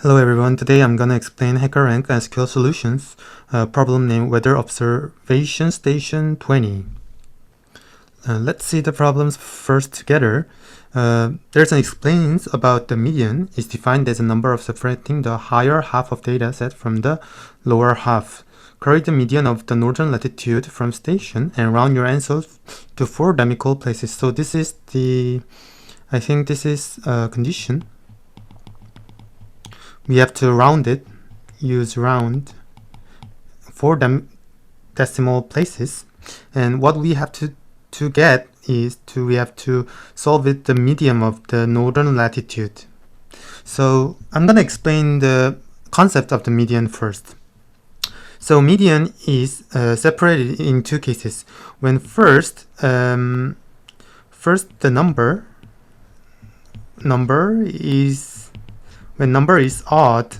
Hello everyone, today I'm gonna explain HackerRank SQL Solutions, problem named Weather Observation Station 20. Let's see the problems first together. There's an explains about the median is defined as a number of separating the higher half of data set from the lower half. Query the median of the northern latitude from station and round your answers to 4 equal places. So this is I think this is a condition. We have to round it, use round 4 decimal places, and what we have to get is we have to solve it the median of the northern latitude. So I'm gonna explain the concept of the median first. So median is separated in 2 cases. When first the number is when number is odd,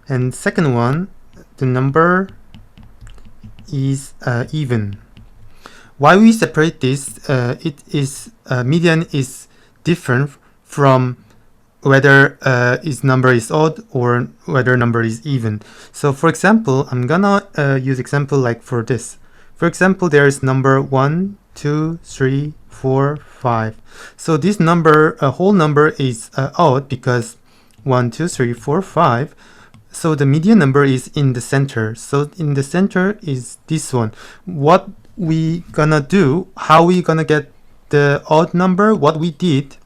and second one the number is even. Why we separate this? It is median is different from whether number is odd or whether number is even. So for example, I'm gonna use example like for this. For example, there is number 1, 2, 3, 4, 5. So this number, whole number is odd because 1, 2, 3, 4, 5. So the median number is in the center. So in the center is this one. What we gonna do? How we gonna get the odd number? What we did?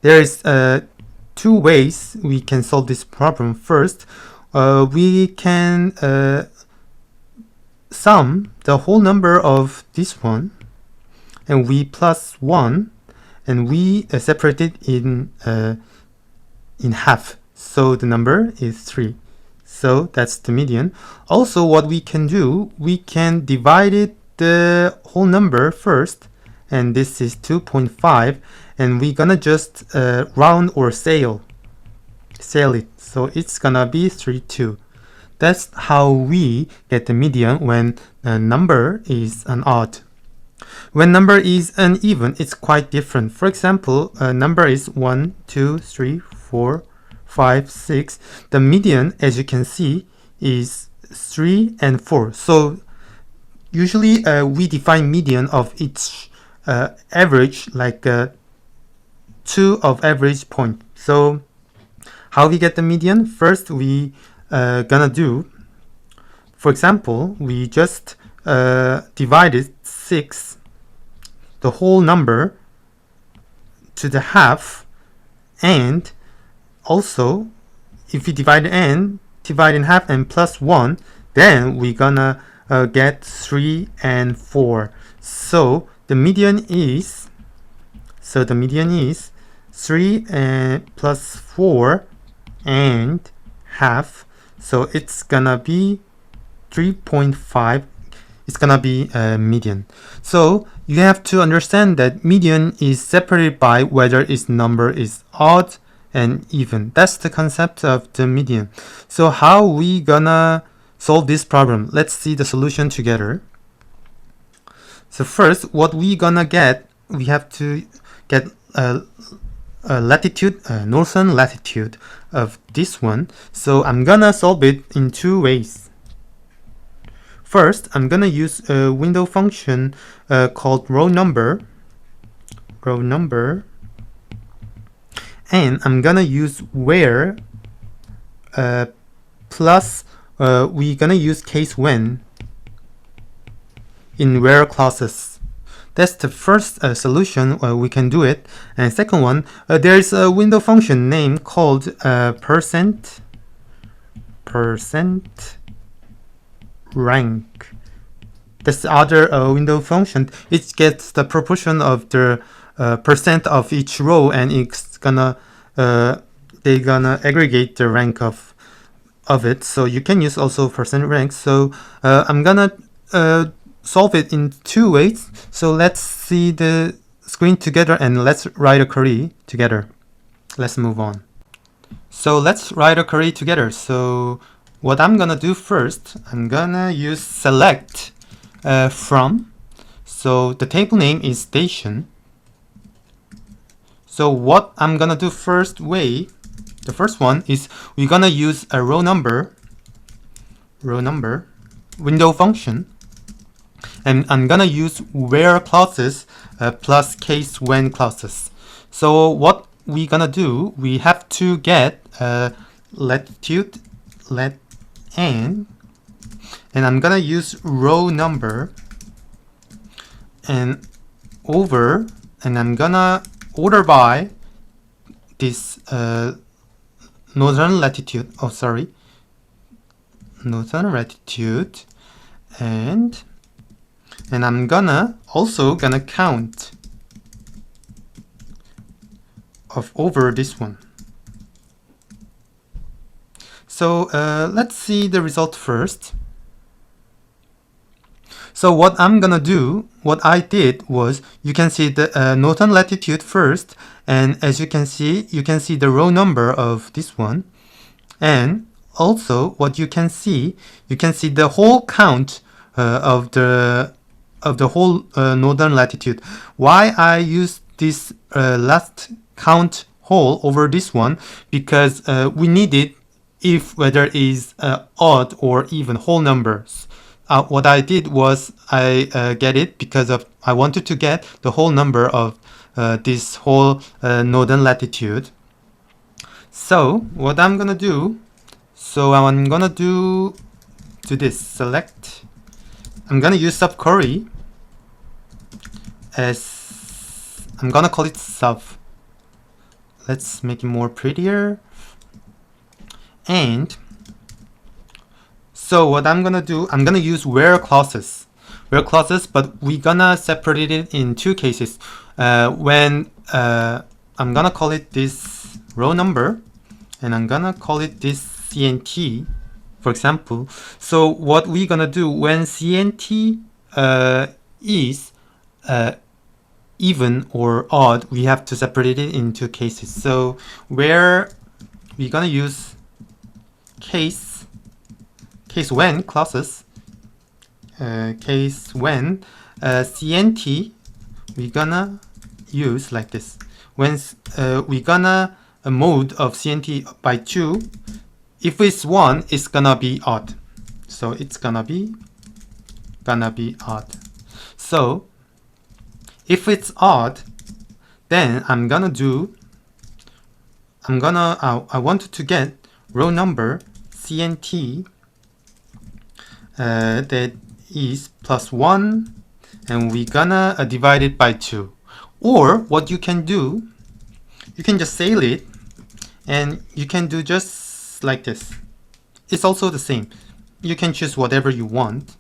There is 2 ways we can solve this problem. First, we can sum the whole number of this one, and we plus 1, and we separate it in half. So the number is 3. So that's the median. Also, what we can do, we can divide it the whole number first, and this is 2.5, and we're gonna just round or sail it. So it's gonna be 3.2. That's how we get the median when the number is an odd. When number is uneven, it's quite different. For example, number is 1, 2, 3, 4, 5, 6. The median, as you can see, is 3 and 4. So usually we define median of each average, like 2 of average point. So how we get the median? First, we gonna do, for example, we just divided 6, the whole number, to the half, and also if we divide in half and plus 1, then we're gonna get 3 and 4. So the median is 3 and plus 4 and half. So it's gonna be 3.5. It's gonna be median. So you have to understand that median is separated by whether its number is odd and even. That's the concept of the median. So how we gonna solve this problem? Let's see the solution together. So first, what we gonna get, we have to get a latitude, northern latitude of this one. So I'm gonna solve it in 2 ways. First, I'm gonna use a window function called row number, and I'm gonna use where plus we're gonna use case when in where clauses. That's the first solution we can do it. And second one, there's a window function name called percent rank. That's the other window function. It gets the proportion of the percent of each row, and it's gonna they're gonna aggregate the rank of it. So you can use also percent rank. So I'm gonna solve it in 2 ways. So let's see the screen together and let's write a query together. Let's move on. So let's write a query together. So what I'm gonna do first, I'm gonna use select from. So the table name is station. So what I'm gonna do first way The first one is we're gonna use a row number window function, and I'm gonna use where clauses plus case when clauses. So what we gonna do, we have to get latitude let n, and I'm gonna use row number and over, and I'm gonna order by this northern latitude, northern latitude, and I'm also gonna count of over this one. So let's see the result first. So what I'm gonna do, what I did was, you can see the northern latitude first, and as you can see the row number of this one, and also what you can see the whole count of the whole northern latitude. Why I use this last count whole over this one? Because we need it if whether it is odd or even whole numbers. What I did was I get it because of I wanted to get the whole number of this whole northern latitude. So what I'm gonna do, I'm gonna do this select. I'm gonna use subquery as I'm gonna call it sub. Let's make it more prettier. And so what I'm gonna do, I'm gonna use where clauses, but we're gonna separate it in two cases. When I'm gonna call it this row number, and I'm gonna call it this CNT, for example. So what we're gonna do when CNT is even or odd, we have to separate it into cases. So where we're gonna use case when clauses, case when CNT, we're gonna use like this. When we're gonna a mode of CNT by 2, if it's 1, it's gonna be odd. So it's gonna be odd. So if it's odd, then I wanted to get row number CNT that is plus 1, and we're gonna divide it by 2. Or what you can do, you can just sail it, and you can do just like this. It's also the same. You can choose whatever you want.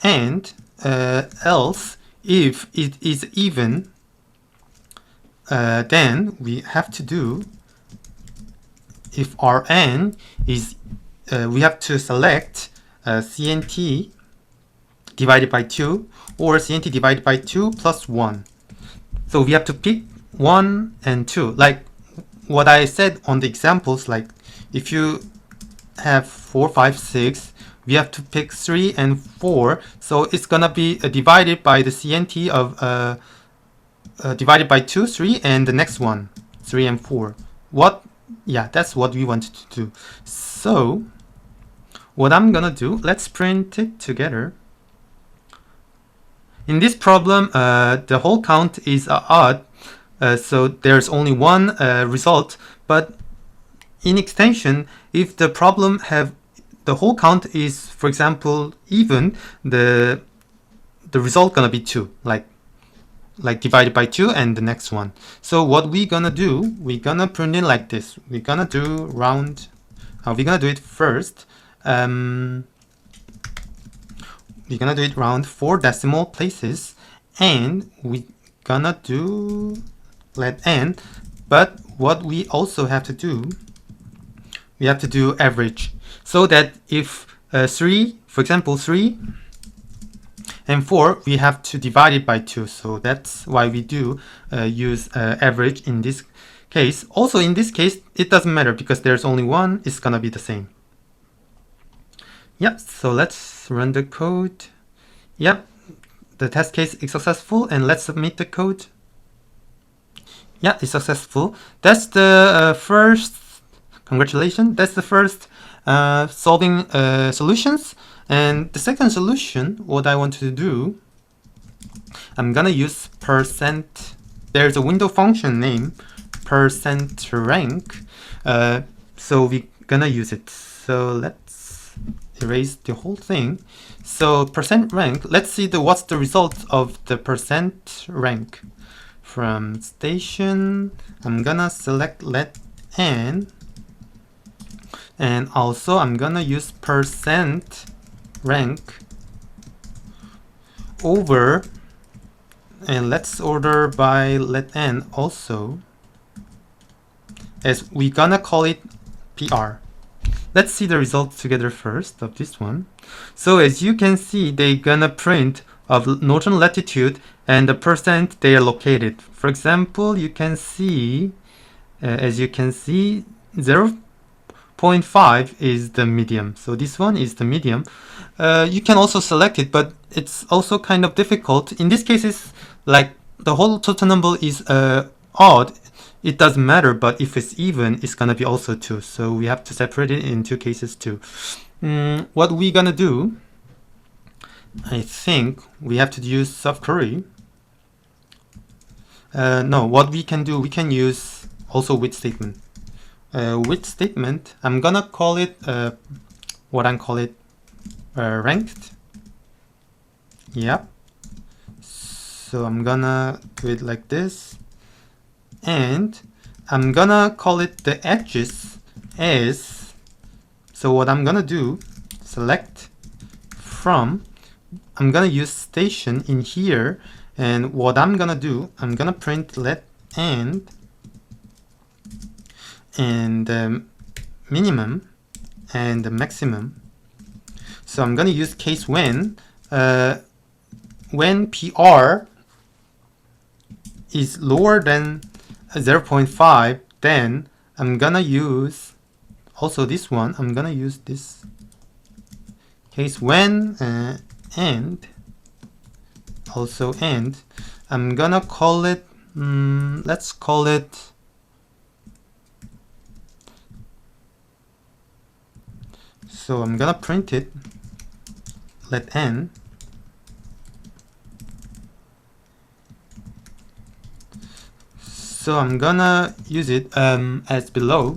And else, if it is even, then we have to do, if Rn is, we have to select CNT divided by 2 or CNT divided by 2 plus 1. So we have to pick 1 and 2. Like what I said on the examples, like if you have 4, 5, 6, we have to pick 3 and 4. So it's gonna be divided by the CNT of divided by 2, 3, and the next one, 3 and 4. Yeah, that's what we wanted to do. So what I'm gonna do, let's print it together. In this problem, the whole count is odd, so there's only one result. But in extension, if the problem have the whole count is, for example, even, the result gonna be 2, like divided by 2 and the next one. So what we gonna do, we're gonna print it like this. We're gonna do round. We're gonna do it first. We're gonna do it round 4 decimal places, and we gonna do let n. But what we also have to do, we have to do average, so that if 3, for example, 3 and 4, we have to divide it by 2. So that's why we do use average in this case. Also in this case, it doesn't matter because there's only one, it's gonna be the same. Yep, so let's run the code. Yep, the test case is successful, and let's submit the code. Yeah, it's successful. That's the first Congratulations, that's the first solving solutions. And the second solution, what I want to do, I'm gonna use percent. There's a window function name percent rank, so we're gonna use it. So let's erase the whole thing. So percent rank, let's see what's the result of the percent rank. From station, I'm gonna select let n, and also I'm gonna use percent rank over, and let's order by let n also, as we're gonna call it PR. Let's see the results together first of this one. So as you can see, they're gonna print of northern latitude and the percent they are located. For example, you can see, as you can see, 0.5 is the medium. So this one is the medium. You can also select it, but it's also kind of difficult. In this case, it's like the whole total number is odd. It doesn't matter, but if it's even, it's gonna be also 2. So we have to separate it in 2 cases too. What we're gonna do, I think we have to use subquery. No, what we can do, we can use also with statement. With statement, I'm gonna call it ranked. Yep. So I'm gonna do it like this, and I'm gonna call it the edges as. So what I'm gonna do, select from. I'm gonna use station in here, and what I'm gonna do, I'm gonna print let and minimum and the maximum. So I'm gonna use case when PR is lower than 0.5, then I'm gonna use also this one. I'm gonna use this case when and also and. I'm gonna call it, let's call it, so I'm gonna print it let n. So I'm gonna use it as below.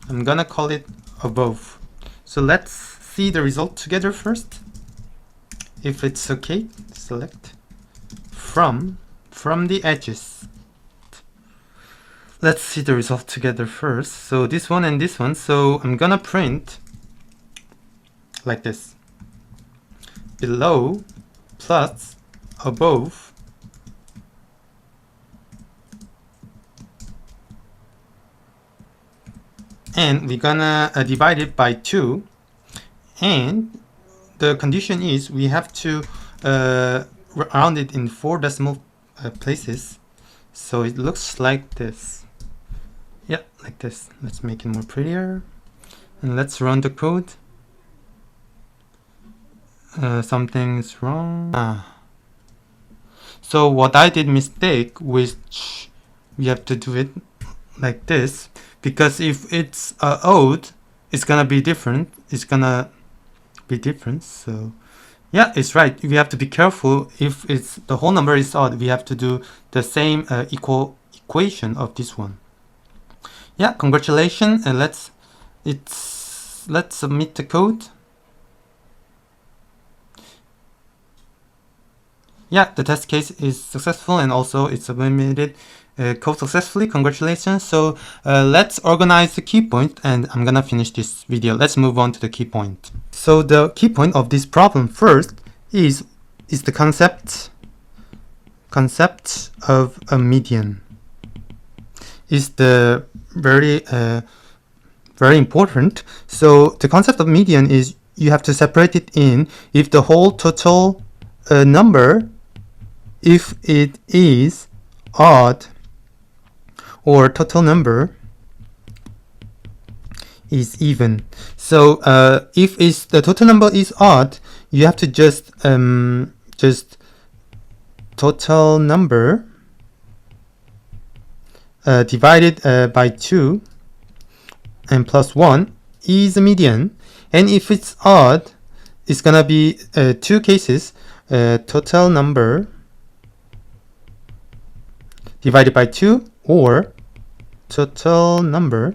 I'm gonna call it above. So let's see the result together first. If it's okay, select from the edges. Let's see the result together first. So this one and this one. So I'm gonna print like this: below plus above. And we're gonna divide it by 2, and the condition is we have to round it in 4 decimal places, so it looks like this. Yeah, like this. Let's make it more prettier, and let's run the code. Something's wrong. So what I did mistake, which we have to do it like this, because if it's odd, it's gonna be different. So yeah, it's right. We have to be careful. If it's the whole number is odd, we have to do the same equation of this one. Yeah, congratulations, and let's submit the code. Yeah, the test case is successful, and also it's submitted code successfully. Congratulations. So let's organize the key point, and I'm gonna finish this video. Let's move on to the key point. So the key point of this problem first is the concept of a median. Is the very important. So the concept of median is you have to separate it in if the whole total number, if it is odd, or total number is even. So if the total number is odd, you have to just total number divided by 2, and plus 1 is a median, and if it's odd, it's gonna be two cases, total number divided by 2 or total number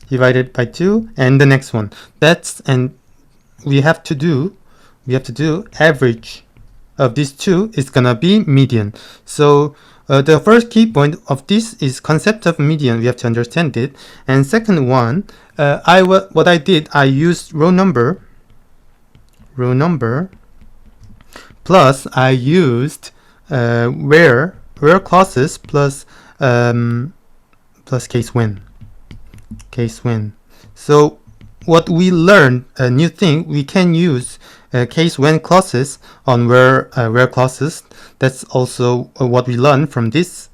divided by 2 and the next one. And we have to do average of these two is gonna be median. So the first key point of this is concept of median. We have to understand it. And second one, what I did, I used row number plus I used where clauses plus case when. So what we learned, a new thing, we can use case when clauses on where clauses. That's also what we learned from these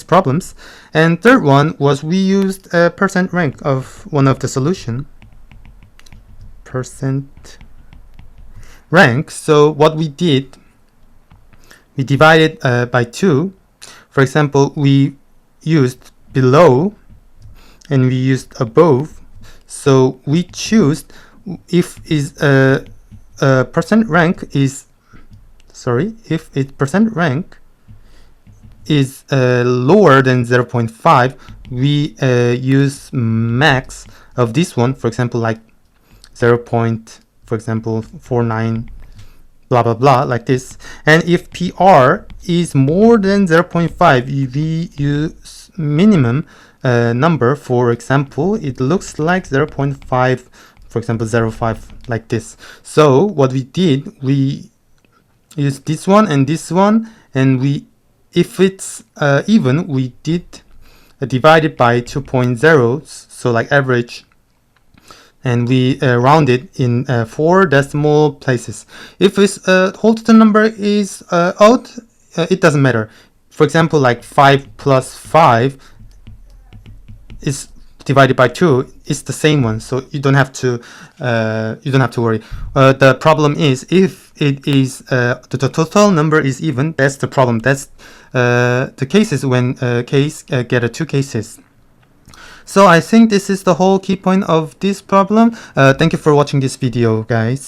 problems. And third one was we used percent rank of one of the solution. Percent rank. So what we did, we divided by 2. For example, we used below and we used above. So we choose if is percent rank is percent rank is lower than 0.5, we use max of this one. For example, like 0.49 blah blah blah, like this. And if PR is more than 0.5, we use minimum number. For example, it looks like 0.5, for example 0.5, like this. So what we did, we used this one and this one, and if it's even, we did divide it by 2.0, so like average, and we round it in 4 decimal places. If it's whole total number is odd, it doesn't matter. For example, like 5 plus 5 is divided by 2, it's the same one, so you don't have to worry. The problem is if it is the total number is even, that's the problem. That's the cases when case get 2 cases. So I think this is the whole key point of this problem. Thank you for watching this video, guys.